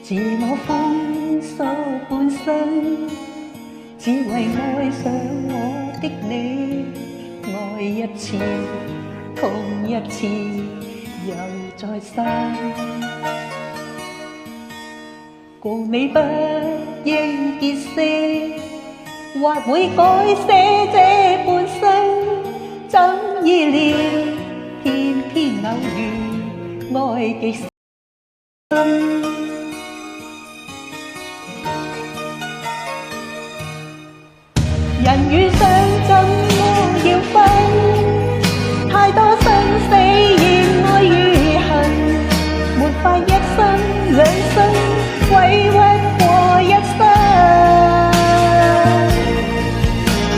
自我封鎖半生，只為愛上我的你，愛一次，痛一次，又再生。共你不應結識，或會改寫這半生，怎意料偏偏偶遇，愛極深。人與相怎麼要分？太多生死嫌愛與恨，沒法一生兩生委屈過一生。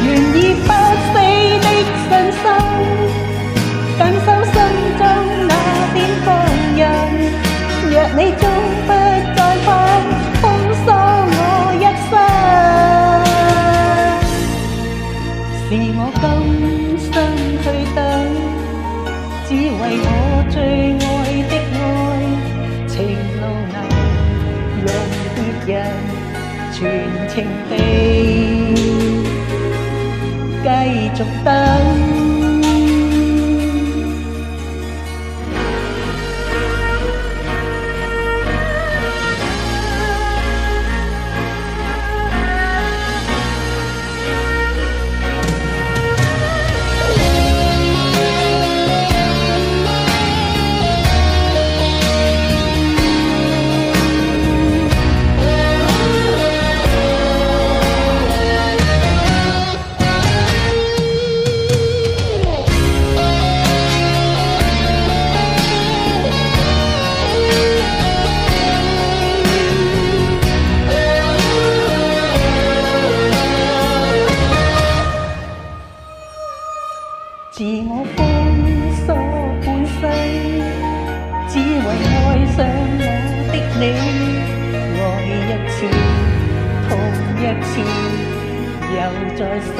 願意不死的信心，緊守心中那點放任。若你終不再返，封鎖我一生。是我甘心去等，只為我最愛的愛，情路能讓別人全情地繼續等。自我封鎖半生，只為愛上我的你，愛一次，痛一次，又再生。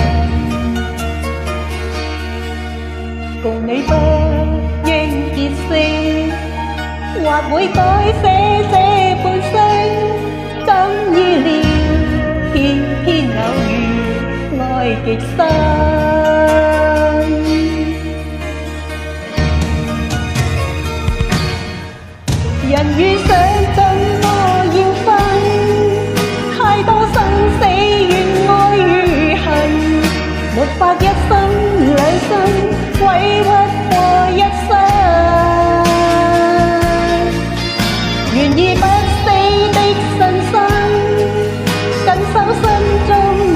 共你不應結識，或會改寫這半生，怎意料偏偏偶遇，愛極深。人與想怎麼要分？太多生死怨愛與恨，沒法一生兩生委屈過一生。願意不死的信心，緊守心中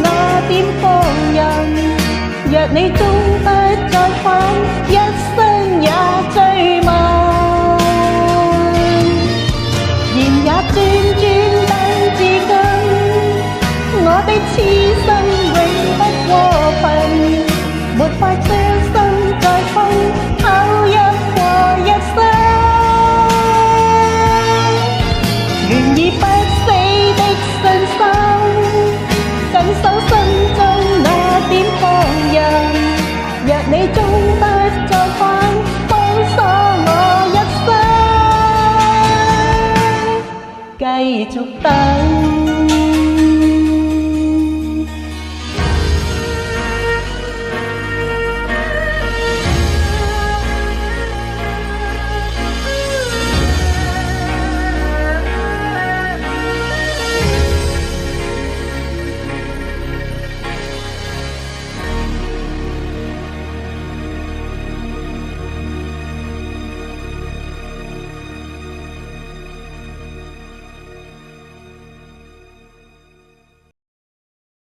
那點放任。若你終不再返，一生也追問。轉轉等至今，我的痴心永不過分，沒法將心